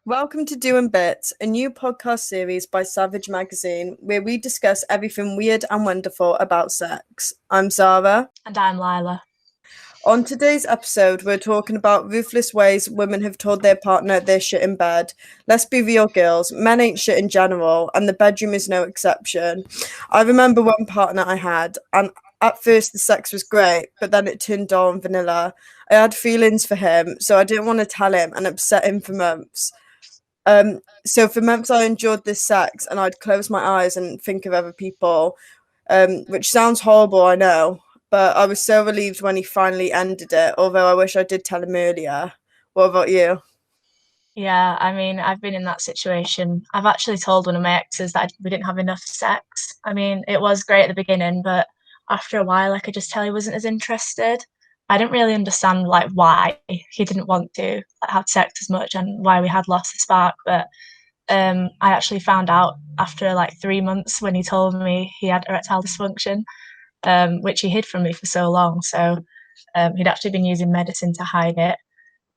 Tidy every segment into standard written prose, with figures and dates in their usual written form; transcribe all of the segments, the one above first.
Welcome to Doing Bits, a new podcast series by Savage Magazine, where we discuss everything weird and wonderful about sex. I'm Zara. And I'm Leila. On today's episode, we're talking about ruthless ways women have told their partner they're shit in bed. Let's be real, girls. Men ain't shit in general, and the bedroom is no exception. I remember one partner I had, and at first the sex was great, but then it turned dull and vanilla. I had feelings for him, so I didn't want to tell him and upset him for months. So for months I enjoyed this sex and I'd close my eyes and think of other people, which sounds horrible, I know, but I was so relieved when he finally ended it, although I wish I did tell him earlier. What about you? Yeah, I mean, I've been in that situation. I've actually told one of my exes that we didn't have enough sex. I mean, it was great at the beginning, but after a while, I could just tell he wasn't as interested. I didn't really understand like why he didn't want to have sex as much and why we had lost the spark. But I actually found out after like 3 months when he told me he had erectile dysfunction, which he hid from me for so long. So he'd actually been using medicine to hide it,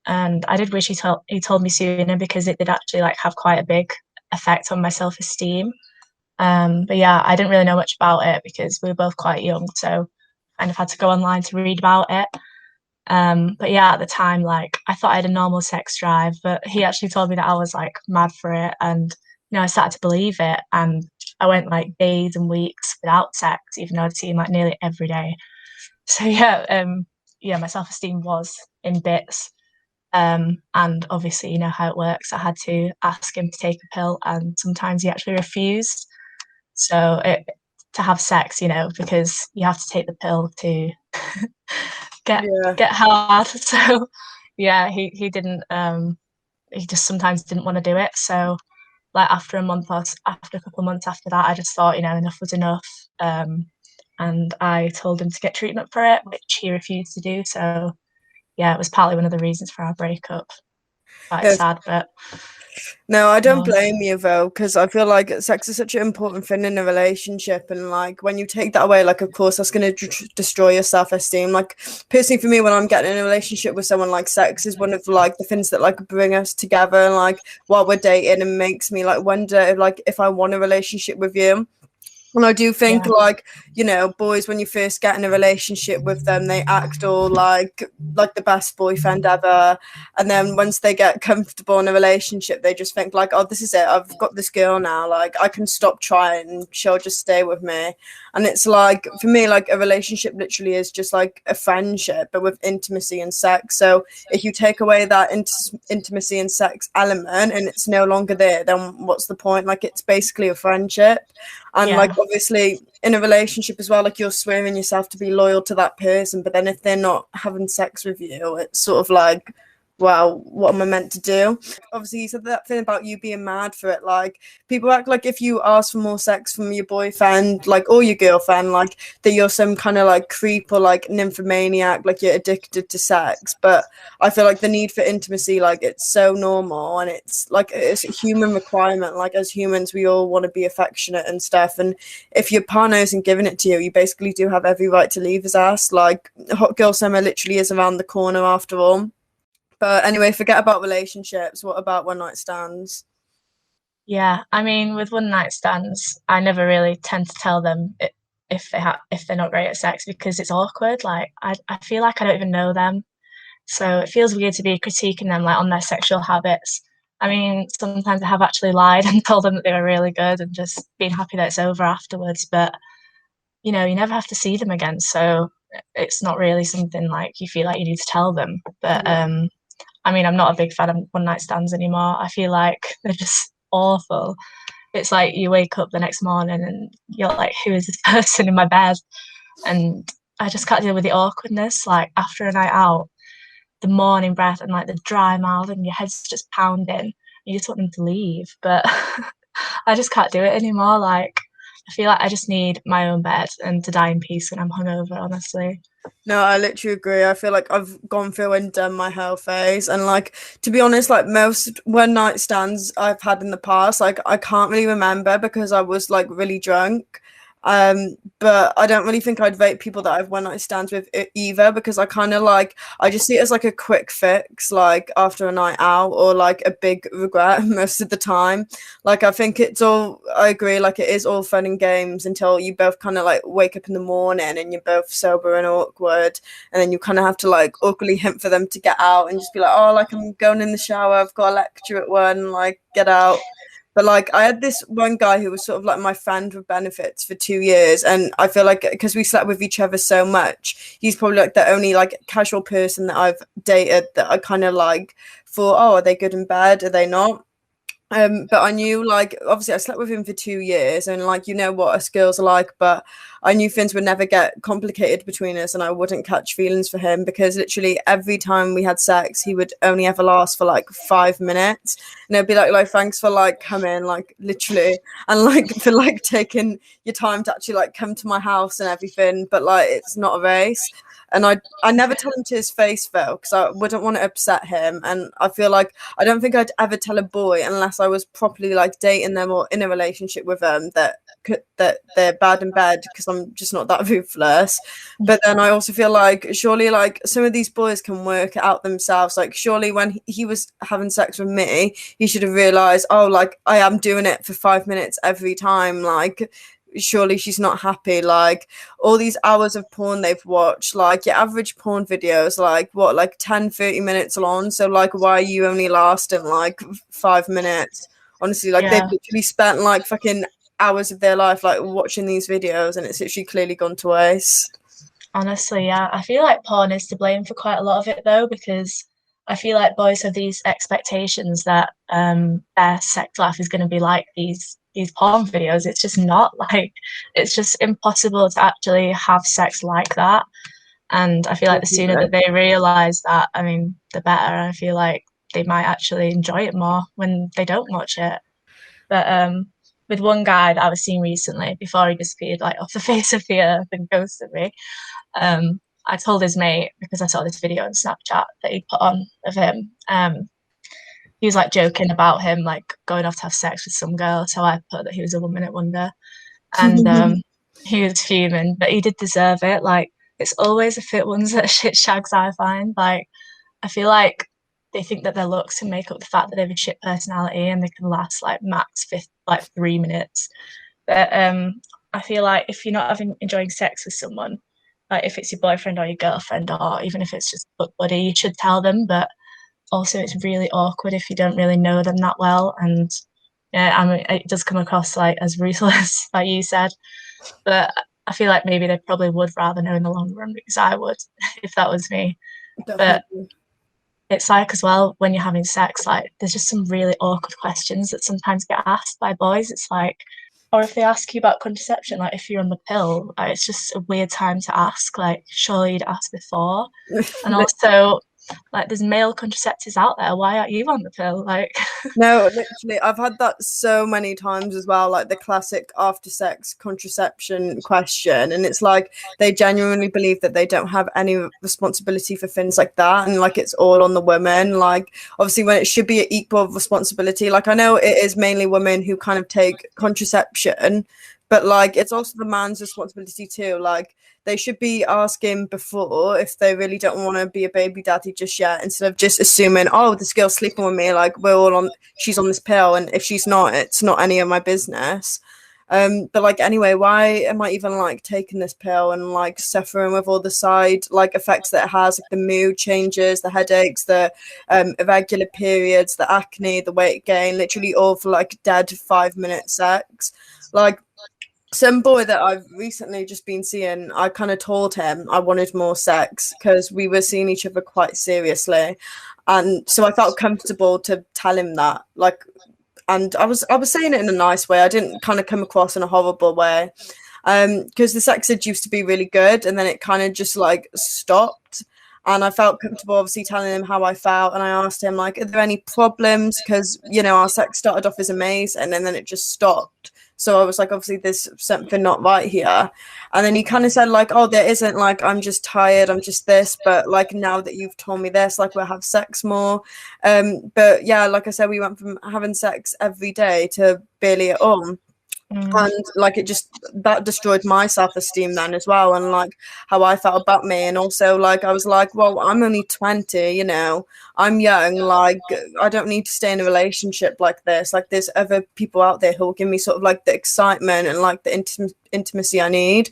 and I did wish he told me sooner because it did actually like have quite a big effect on my self-esteem. But yeah, I didn't really know much about it because we were both quite young, so kind of had to go online to read about it. But yeah, at the time, like I thought I had a normal sex drive, but he actually told me that I was like mad for it, and I started to believe it, and I went like days and weeks without sex, even though I'd see him like nearly every day. So yeah, my self-esteem was in bits. And obviously, you know how it works. I had to ask him to take a pill, and sometimes he actually refused. So to have sex, because you have to take the pill to get Yeah. get hard. So yeah, he didn't. He just sometimes didn't want to do it. So like after a couple of months after that, I just thought enough was enough. And I told him to get treatment for it, which he refused to do. So yeah, it was partly one of the reasons for our breakup. Quite Yes. sad, but No, I don't no. blame you though, because I feel like sex is such an important thing in a relationship, and like when you take that away, like of course that's going to destroy your self-esteem. Like personally, for me, when I'm getting in a relationship with someone, like sex is one of like the things that like bring us together, and like while we're dating, and makes me like wonder if I want a relationship with you. And I do think, Yeah, like, boys, when you first get in a relationship with them, they act all like the best boyfriend ever. And then once they get comfortable in a relationship, they just think like, oh, this is it. I've got this girl now. Like, I can stop trying and she'll just stay with me. And it's like, for me, like a relationship literally is just like a friendship, but with intimacy and sex. So if you take away that intimacy and sex element and it's no longer there, then what's the point? Like, it's basically a friendship. And like yeah, obviously in a relationship as well, like you're swearing yourself to be loyal to that person, but then if they're not having sex with you, it's sort of like, wow, what am I meant to do? Obviously, you said that thing about you being mad for it. Like people act like if you ask for more sex from your boyfriend, like or your girlfriend, like that you're some kind of like creep or like nymphomaniac, like you're addicted to sex. But I feel like the need for intimacy, like it's so normal and it's like it's a human requirement. Like as humans, we all want to be affectionate and stuff. And if your partner isn't giving it to you, you basically do have every right to leave his ass. Like hot girl summer literally is around the corner after all. But anyway, forget about relationships. What about one night stands? yeah. I mean, with one night stands, I never really tend to tell them if they're not great at sex because it's awkward. Like I feel like I don't even know them, so it feels weird to be critiquing them like on their sexual habits. I mean, sometimes I have actually lied and told them that they were really good and just been happy that it's over afterwards. But you never have to see them again, so it's not really something like you feel like you need to tell them. But Yeah. I mean, I'm not a big fan of one night stands anymore. I feel like they're just awful. It's like you wake up the next morning and you're like, who is this person in my bed? And I just can't deal with the awkwardness. Like after a night out, the morning breath and like the dry mouth and your head's just pounding. You just want them to leave. But I just can't do it anymore. Like I feel like I just need my own bed and to die in peace when I'm hungover, honestly. No, I literally agree. I feel like I've gone through and done my hell phase. And like to be honest, like most one night stands I've had in the past, like I can't really remember because I was like really drunk. But I don't really think I'd rate people that I've one night stands with either, because I kind of like, I just see it as like a quick fix, like after a night out, or like a big regret most of the time. Like I think it's all, I agree, like it is all fun and games until you both kind of like wake up in the morning and you're both sober and awkward, and then you kind of have to like awkwardly hint for them to get out and just be like, oh, like I'm going in the shower, I've got a lecture at 1, like get out. But like I had this one guy who was sort of like my friend with benefits for 2 years, and I feel like because we slept with each other so much, he's probably like the only like casual person that I've dated that I kind of like thought, oh, are they good in bed? Are they not? But I knew, like, obviously I slept with him for 2 years, and like, you know what us girls are like, but I knew things would never get complicated between us and I wouldn't catch feelings for him, because literally every time we had sex he would only ever last for like 5 minutes, and it'd be like thanks for like coming, like literally, and like for like taking your time to actually like come to my house and everything, but like it's not a race. And I never tell him to his face though, because I wouldn't want to upset him. And I feel like I don't think I'd ever tell a boy unless I was properly like dating them or in a relationship with them that they're bad in bed, because I'm just not that ruthless. But then I also feel like surely like some of these boys can work it out themselves. Like surely when he was having sex with me, he should have realized, oh, like I am doing it for 5 minutes every time. Like surely she's not happy. Like all these hours of porn they've watched, like your average porn videos like what, like 10-30 minutes long, so like why are you only lasting like 5 minutes? Honestly, like they've literally spent like fucking hours of their life like watching these videos, and it's literally clearly gone to waste. Honestly, yeah. I feel like porn is to blame for quite a lot of it though, because I feel like boys have these expectations that their sex life is going to be like these porn videos. It's just not. Like it's just impossible to actually have sex like that. And I feel like the sooner that they realize that, I mean, the better. I feel like they might actually enjoy it more when they don't watch it. But with one guy that I was seeing recently, before he disappeared like off the face of the earth and ghosted me, I told his mate, because I saw this video on Snapchat that he put on of him. He was like joking about him like going off to have sex with some girl. So I put that he was a 1 minute wonder, and he was fuming, but he did deserve it. Like it's always the fit ones that shit shags, I find. Like I feel like they think that their looks can make up the fact that they have a shit personality and they can last like max 3 minutes. But I feel like if you're not enjoying sex with someone, like if it's your boyfriend or your girlfriend, or even if it's just a buddy, you should tell them. But also, it's really awkward if you don't really know them that well. And yeah, I mean, it does come across like as ruthless, like you said. But I feel like maybe they probably would rather know in the long run, because I would if that was me. But Definitely. it's like as well when you're having sex, like there's just some really awkward questions that sometimes get asked by boys. It's like, or if they ask you about contraception, like if you're on the pill, like, it's just a weird time to ask. Like surely you'd ask before. And also, like there's male contraceptives out there. Why aren't you on the pill? Like No, literally, I've had that so many times as well, like the classic after sex contraception question. And it's like they genuinely believe that they don't have any responsibility for things like that. And like it's all on the women. Like, obviously, when it should be an equal responsibility. Like, I know it is mainly women who kind of take contraception, but like it's also the man's responsibility too. Like, they should be asking before if they really don't want to be a baby daddy just yet, instead of just assuming, oh, this girl's sleeping with me, like she's on this pill, and if she's not, it's not any of my business. But like anyway, why am I even like taking this pill and like suffering with all the side like effects that it has, like the mood changes, the headaches, the irregular periods, the acne, the weight gain, literally all for like dead 5 minute sex. Like, some boy that I've recently just been seeing, I kind of told him I wanted more sex because we were seeing each other quite seriously, and so I felt comfortable to tell him that. Like, and I was saying it in a nice way. I didn't kind of come across in a horrible way, because the sex ed used to be really good, and then it kind of just like stopped. And I felt comfortable, obviously, telling him how I felt. And I asked him, like, are there any problems? Because, you know, our sex started off as amazing and then it just stopped. So I was like, obviously, there's something not right here. And then he kind of said, like, oh, there isn't, like, I'm just tired. I'm just this. But, like, now that you've told me this, like, we'll have sex more. But, yeah, like I said, we went from having sex every day to barely at all. Mm. And like it just that destroyed my self-esteem then as well, and like how I felt about me. And also like I was like, well, I'm only 20, I'm young, like I don't need to stay in a relationship like this. Like there's other people out there who will give me sort of like the excitement and like the intimacy I need.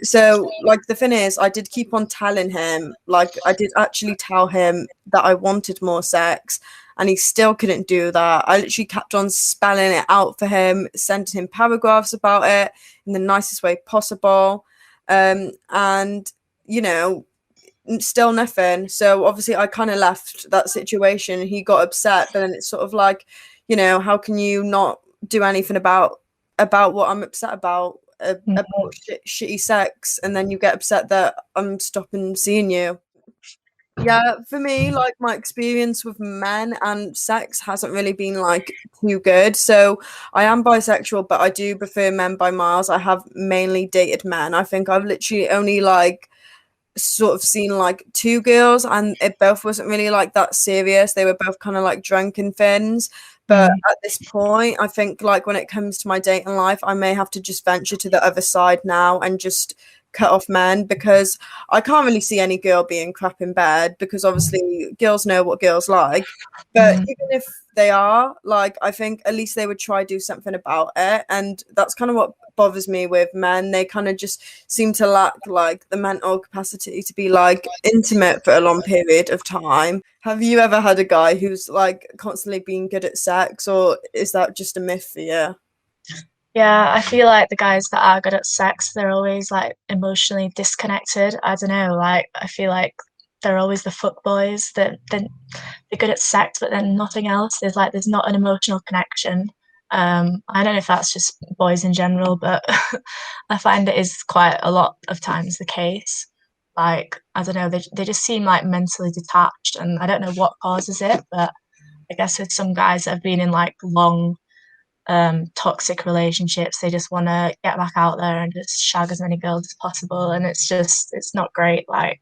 So like the thing is, I did keep on telling him, like I did actually tell him that I wanted more sex, and he still couldn't do that. I literally kept on spelling it out for him, sending him paragraphs about it in the nicest way possible. And, still nothing. So obviously I kind of left that situation. He got upset, but then it's sort of like, how can you not do anything about what I'm upset about shitty sex, and then you get upset that I'm stopping seeing you. Yeah, for me, like my experience with men and sex hasn't really been like too good. So I am bisexual, but I do prefer men by miles. I have mainly dated men. I think I've literally only like sort of seen like two girls, and it both wasn't really like that serious. They were both kind of like drunken things. But Mm. at this point, I think like when it comes to my dating life, I may have to just venture to the other side now and just cut off men, because I can't really see any girl being crap in bed, because obviously girls know what girls like. But Mm. even if they are, like, I think at least they would try do something about it. And that's kind of what bothers me with men. They kind of just seem to lack like the mental capacity to be like intimate for a long period of time. Have you ever had a guy who's like constantly being good at sex, or is that just a myth for you? Yeah, I feel like the guys that are good at sex, they're always like emotionally disconnected. I don't know, like I feel like they're always the fuck boys that they're good at sex, but then nothing else. There's not an emotional connection. I don't know if that's just boys in general, but I find it is quite a lot of times the case. Like, I don't know, they just seem like mentally detached, and I don't know what causes it, but I guess with some guys that have been in like long toxic relationships. They just want to get back out there and just shag as many girls as possible. And it's not great. Like,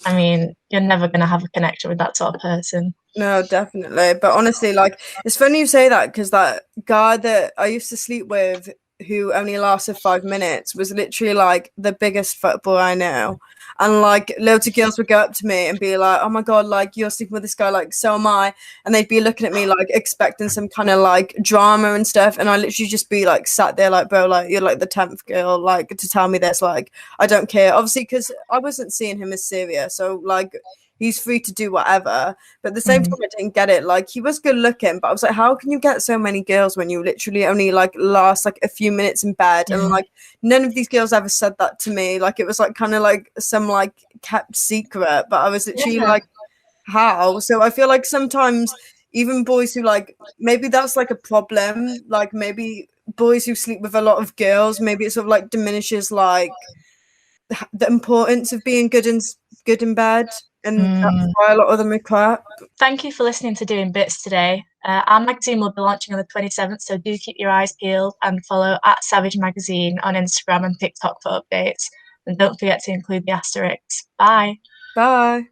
I mean, you're never going to have a connection with that sort of person. No, definitely. But honestly, like, it's funny you say that, because that guy that I used to sleep with, who only lasted 5 minutes, was literally like the biggest fuckboy I know. And like loads of girls would go up to me and be like, "Oh my god, like you're sleeping with this guy, like so am I." And they'd be looking at me like expecting some kind of like drama and stuff. And I literally just be like sat there like, "Bro, like you're like the 10th girl, like to tell me this, like I don't care." Obviously, because I wasn't seeing him as serious. So like he's free to do whatever. But at the same Mm. time, I didn't get it. Like he was good looking, but I was like, how can you get so many girls when you literally only like last like a few minutes in bed? And Yeah. like none of these girls ever said that to me. Like it was like kind of like some like kept secret. But I was literally Yeah. like, how? So I feel like sometimes even boys who like, maybe that's like a problem. Like maybe boys who sleep with a lot of girls, maybe it sort of like diminishes like the importance of being good in bed, and that's Mm. why a lot of them are crap. Thank you for listening to Doing Bits today. Our magazine will be launching on the 27th, so do keep your eyes peeled and follow at Savage Magazine on Instagram and TikTok for updates. And don't forget to include the asterisks. Bye. Bye.